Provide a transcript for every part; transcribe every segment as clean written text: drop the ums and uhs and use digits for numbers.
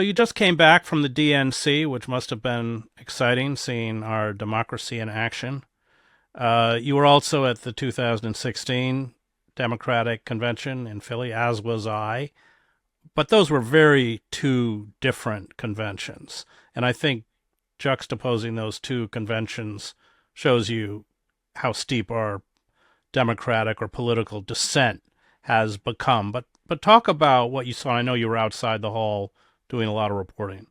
Well, you just came back from the DNC, which must have been exciting, seeing our democracy in action. You were also at the 2016 Democratic Convention in Philly, as was I. But those were very two different conventions. And I think juxtaposing those two conventions shows you how steep our democratic or political dissent has become. But talk about what you saw. I know you were outside the hall doing a lot of reporting.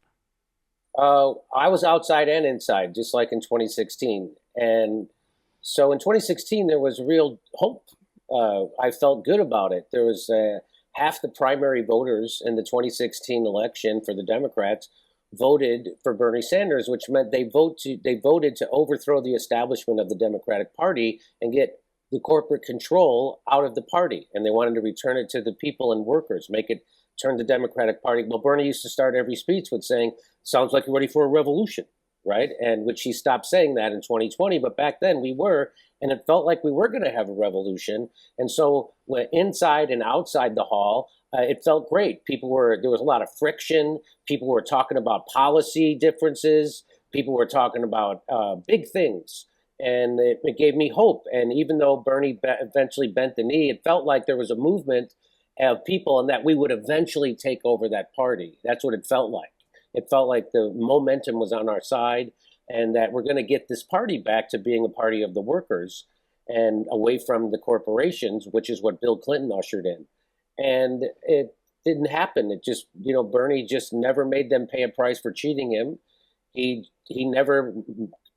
I was outside and inside, just like in 2016. And so in 2016, there was real hope. I felt good about it. There was half the primary voters in the 2016 election for the Democrats voted for Bernie Sanders, which meant they voted to overthrow the establishment of the Democratic Party and get the corporate control out of the party. And they wanted to return it to the people and workers, make it turn the Democratic Party. Well, Bernie used to start every speech with saying, "Sounds like you're ready for a revolution," right? And which he stopped saying that in 2020, but back then we were, and it felt like we were going to have a revolution. And so when inside and outside the hall, it felt great. There was a lot of friction. People were talking about policy differences. People were talking about big things. And it gave me hope. And even though Bernie eventually bent the knee, it felt like there was a movement of people and that we would eventually take over that party. That's what it felt like. It felt like the momentum was on our side and that we're going to get this party back to being a party of the workers and away from the corporations, which is what Bill Clinton ushered in. And it didn't happen. It just, Bernie just never made them pay a price for cheating him. He never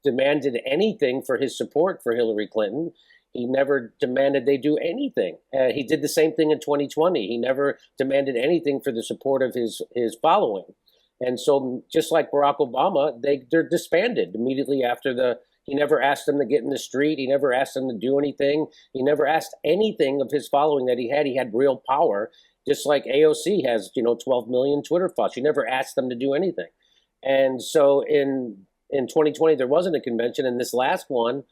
demanded anything for his support for Hillary Clinton. He never demanded they do anything. He did the same thing in 2020. He never demanded anything for the support of his following. And so just like Barack Obama, they're disbanded immediately after he never asked them to get in the street. He never asked them to do anything. He never asked anything of his following that he had. He had real power, just like AOC has, 12 million Twitter followers. He never asked them to do anything. And so in 2020, there wasn't a convention. And this last one,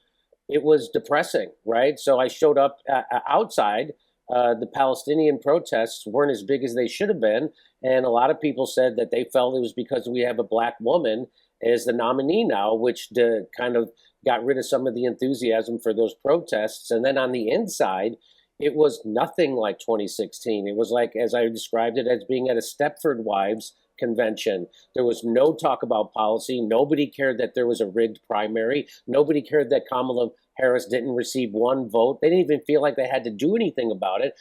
it was depressing, right? So I showed up outside. The Palestinian protests weren't as big as they should have been. And a lot of people said that they felt it was because we have a black woman as the nominee now, which kind of got rid of some of the enthusiasm for those protests. And then on the inside, it was nothing like 2016. It was like, as I described it, as being at a Stepford Wives convention. There was no talk about policy. Nobody cared that there was a rigged primary. Nobody cared that Kamala Harris didn't receive one vote. They didn't even feel like they had to do anything about it.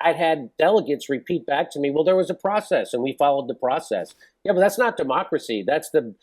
I'd had delegates repeat back to me, well, there was a process and we followed the process. Yeah, but that's not democracy. That's the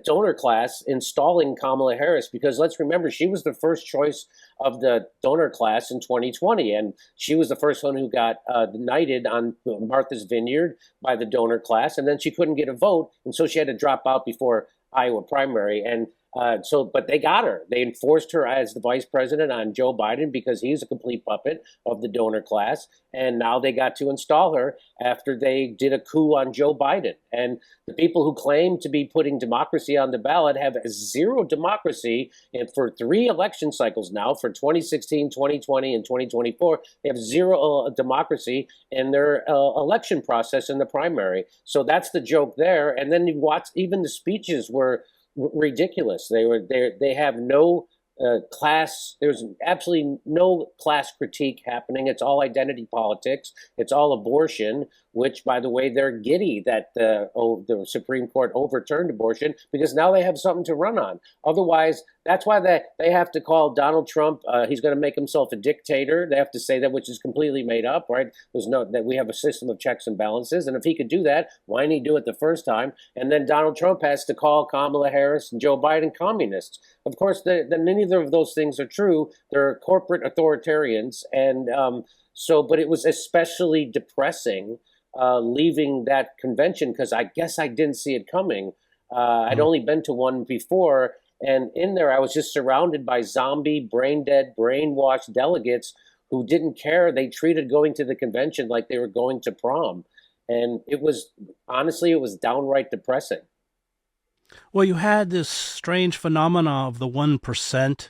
donor class installing Kamala Harris, because let's remember, she was the first choice of the donor class in 2020. And she was the first one who got knighted on Martha's Vineyard by the donor class. And then she couldn't get a vote. And so she had to drop out before Iowa primary. And but they got her. They enforced her as the vice president on Joe Biden because he's a complete puppet of the donor class. And now they got to install her after they did a coup on Joe Biden. And the people who claim to be putting democracy on the ballot have zero democracy. And for 3 election cycles now, for 2016, 2020, and 2024, they have zero democracy in their election process in the primary. So that's the joke there. And then you watch, even the speeches were ridiculous. They have no class. There's absolutely no class critique happening. It's all identity politics. It's all abortion, which, by the way, they're giddy that the Supreme Court overturned abortion because now they have something to run on. Otherwise, that's why they have to call Donald Trump. He's going to make himself a dictator. They have to say that, which is completely made up, right? That we have a system of checks and balances. And if he could do that, why didn't he do it the first time? And then Donald Trump has to call Kamala Harris and Joe Biden communists. Of course, neither of those things are true. They're corporate authoritarians. And but it was especially depressing leaving that convention because I guess I didn't see it coming. I'd only been to one before. And in there, I was just surrounded by zombie, brain-dead, brainwashed delegates who didn't care. They treated going to the convention like they were going to prom. And it was downright depressing. Well, you had this strange phenomena of the 1%,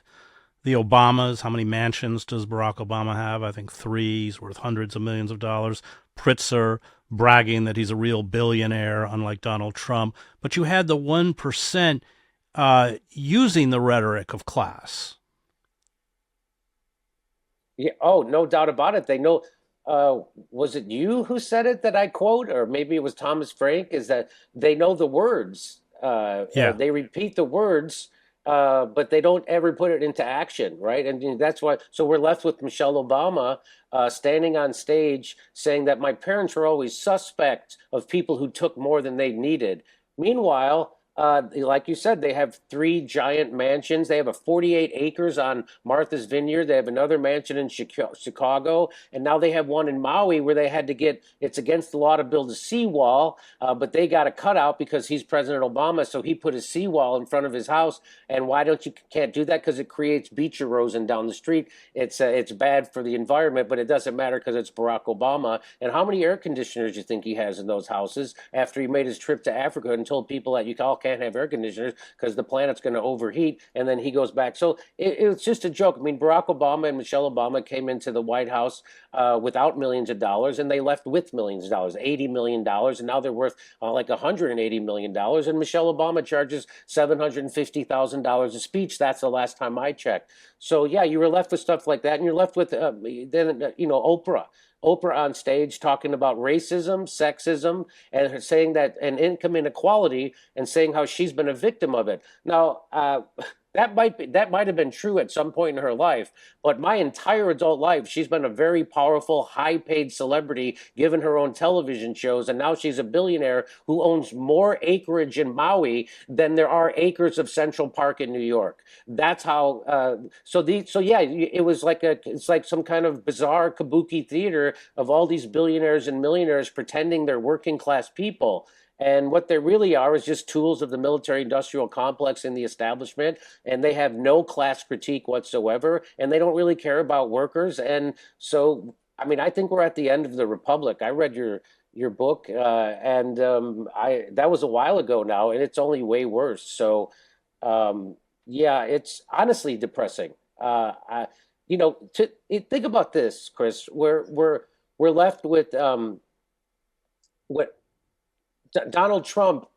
the Obamas. How many mansions does Barack Obama have? I think 3. He's worth hundreds of millions of dollars. Pritzker, bragging that he's a real billionaire, unlike Donald Trump. But you had the 1% using the rhetoric of class. Yeah. Oh, no doubt about it. They know. Was it you who said it that I quote, or maybe it was Thomas Frank? Is that they know the words. Yeah. They repeat the words, but they don't ever put it into action, right? And that's why. So we're left with Michelle Obama standing on stage saying that my parents were always suspect of people who took more than they needed. Meanwhile, like you said, they have three giant mansions. They have a 48 acres on Martha's Vineyard. They have another mansion in Chicago, and now they have one in Maui where they had to get. It's against the law to build a seawall, but they got a cutout because he's President Obama, so he put a seawall in front of his house. And why don't you can't do that? Because it creates beach erosion down the street. It's bad for the environment, but it doesn't matter because it's Barack Obama. And how many air conditioners do you think he has in those houses after he made his trip to Africa and told people that you all can't have air conditioners because the planet's going to overheat, and then he goes back. So it's just a joke. I mean, Barack Obama and Michelle Obama came into the White House without millions of dollars, and they left with millions of dollars, $80 million, and now they're worth like $180 million. And Michelle Obama charges $750,000 a speech. That's the last time I checked. So yeah, you were left with stuff like that, and you're left with Oprah on stage talking about racism, sexism, and saying that and income inequality, and saying how she's been a victim of it. Now, that might have been true at some point in her life, but my entire adult life, she's been a very powerful, high-paid celebrity, given her own television shows, and now she's a billionaire who owns more acreage in Maui than there are acres of Central Park in New York. That's how. So yeah, it's like some kind of bizarre kabuki theater of all these billionaires and millionaires pretending they're working class people. And what they really are is just tools of the military industrial complex and the establishment. And they have no class critique whatsoever. And they don't really care about workers. And so, I mean, I think we're at the end of the republic. I read your book, and I that was a while ago now, and it's only way worse. So, yeah, it's honestly depressing. Think about this, Chris. We're left with what Donald Trump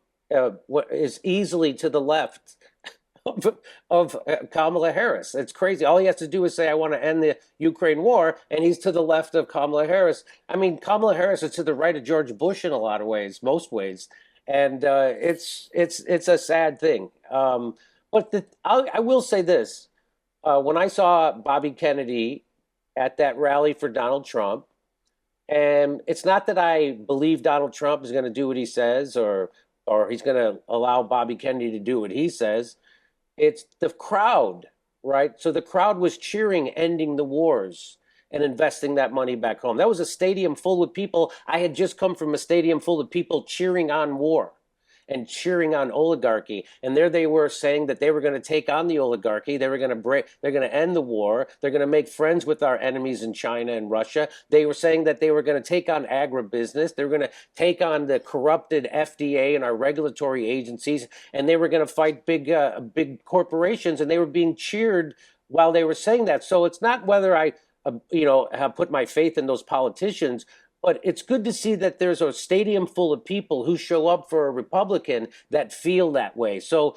is easily to the left of Kamala Harris. It's crazy. All he has to do is say, "I want to end the Ukraine war," and he's to the left of Kamala Harris. I mean, Kamala Harris is to the right of George Bush in a lot of ways, most ways, and it's a sad thing. I will say this: when I saw Bobby Kennedy at that rally for Donald Trump. And it's not that I believe Donald Trump is going to do what he says, or he's going to allow Bobby Kennedy to do what he says. It's the crowd, right? So the crowd was cheering ending the wars and investing that money back home. That was a stadium full of people. I had just come from a stadium full of people cheering on war and cheering on oligarchy. And there they were saying that they were going to take on the oligarchy. They're going to end the war. They're going to make friends with our enemies in China and Russia. They were saying that they were going to take on agribusiness. They were going to take on the corrupted FDA and our regulatory agencies. And they were going to fight big corporations. And they were being cheered while they were saying that. So it's not whether I, have put my faith in those politicians, but it's good to see that there's a stadium full of people who show up for a Republican that feel that way. So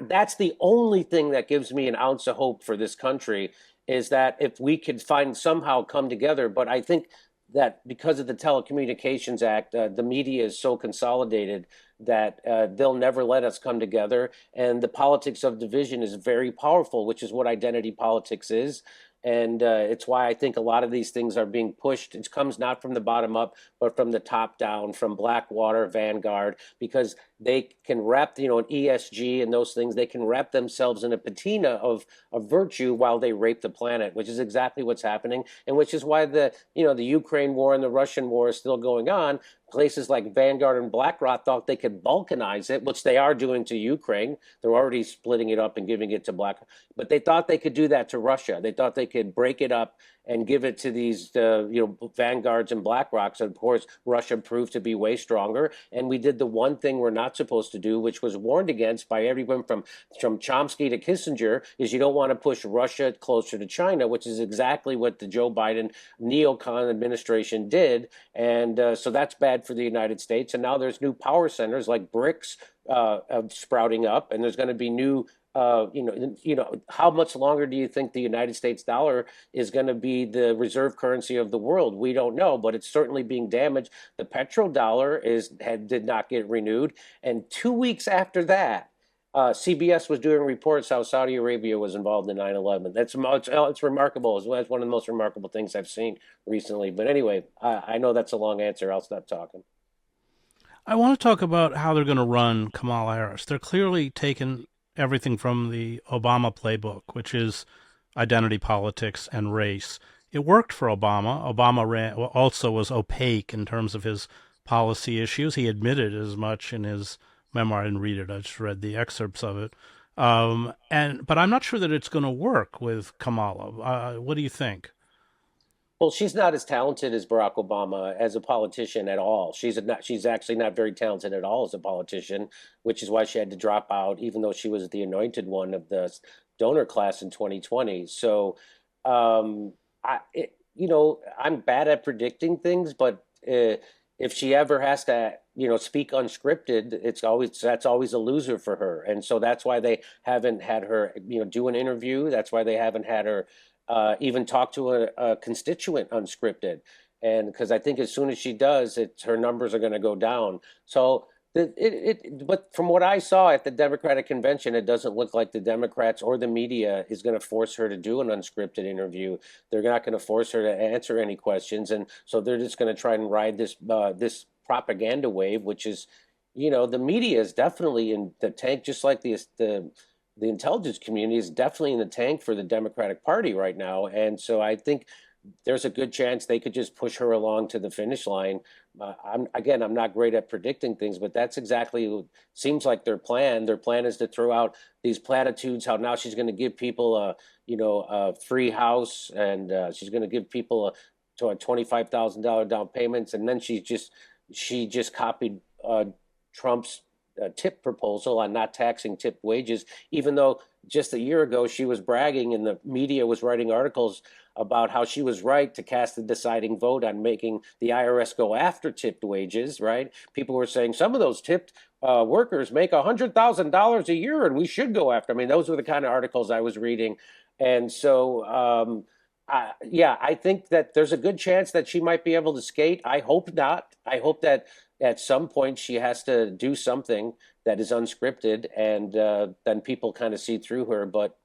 that's the only thing that gives me an ounce of hope for this country, is that if we could somehow come together. But I think that because of the Telecommunications Act, the media is so consolidated that they'll never let us come together. And the politics of division is very powerful, which is what identity politics is. And it's why I think a lot of these things are being pushed. It comes not from the bottom up, but from the top down, from Blackwater, Vanguard, because they can wrap, an ESG and those things, they can wrap themselves in a patina of virtue while they rape the planet, which is exactly what's happening. And which is why the Ukraine war and the Russian war is still going on. Places like Vanguard and BlackRock thought they could balkanize it, which they are doing to Ukraine. They're already splitting it up and giving it to BlackRock. But they thought they could do that to Russia. They thought they could break it up and give it to these, Vanguards and BlackRocks. And of course, Russia proved to be way stronger. And we did the one thing we're not supposed to do, which was warned against by everyone from Chomsky to Kissinger, is you don't want to push Russia closer to China, which is exactly what the Joe Biden neocon administration did. And so that's bad bad for the United States. And now there's new power centers like BRICS sprouting up, and there's going to be new. How much longer do you think the United States dollar is going to be the reserve currency of the world? We don't know, but it's certainly being damaged. The petrodollar did not get renewed, and 2 weeks after that, CBS was doing reports how Saudi Arabia was involved in 9/11. It's remarkable. It's one of the most remarkable things I've seen recently. But anyway, I know that's a long answer. I'll stop talking. I want to talk about how they're going to run Kamala Harris. They're clearly taking everything from the Obama playbook, which is identity politics and race. It worked for Obama. Also was opaque in terms of his policy issues. He admitted as much in his memoir. I didn't read it. I just read the excerpts of it. But I'm not sure that it's going to work with Kamala. What do you think? Well, she's not as talented as Barack Obama as a politician at all. She's actually not very talented at all as a politician, which is why she had to drop out, even though she was the anointed one of the donor class in 2020. So, I'm bad at predicting things, but if she ever has to, speak unscripted, that's always a loser for her. And so that's why they haven't had her, do an interview. That's why they haven't had her even talk to a constituent unscripted. And because I think as soon as she does, her numbers are going to go down. So but from what I saw at the Democratic convention, it doesn't look like the Democrats or the media is going to force her to do an unscripted interview. They're not going to force her to answer any questions, and so they're just going to try and ride this propaganda wave, which is, the media is definitely in the tank, just like the intelligence community is definitely in the tank for the Democratic Party right now. And so I think there's a good chance they could just push her along to the finish line. I'm not great at predicting things, but that's exactly what seems like their plan. Their plan is to throw out these platitudes, how now she's going to give people a free house, and she's going to give people a $25,000 down payments. And then she just copied Trump's tip proposal on not taxing tipped wages, even though just a year ago she was bragging and the media was writing articles about how she was right to cast the deciding vote on making the IRS go after tipped wages, right? People were saying some of those tipped workers make $100,000 a year and we should go after. I mean, those were the kind of articles I was reading. And so, I think that there's a good chance that she might be able to skate. I hope not. I hope that at some point she has to do something that is unscripted, and then people kind of see through her. But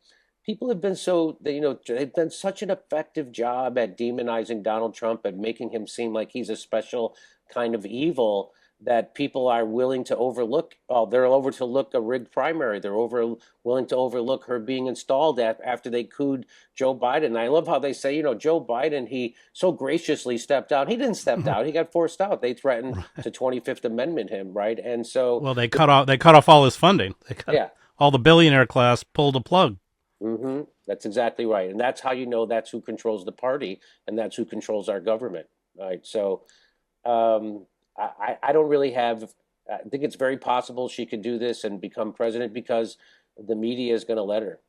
people have been they've done such an effective job at demonizing Donald Trump and making him seem like he's a special kind of evil that people are willing to overlook. They're over to look a rigged primary. They're willing to overlook her being installed after they cooed Joe Biden. And I love how they say, Joe Biden, he so graciously stepped down. He didn't step down. He got forced out. They threatened to 25th Amendment him, right? And so, well, they cut off all his funding. All the billionaire class pulled a plug. Mm-hmm. That's exactly right. And that's how that's who controls the party, and that's who controls our government, right? So, I don't really I think it's very possible she could do this and become president because the media is going to let her.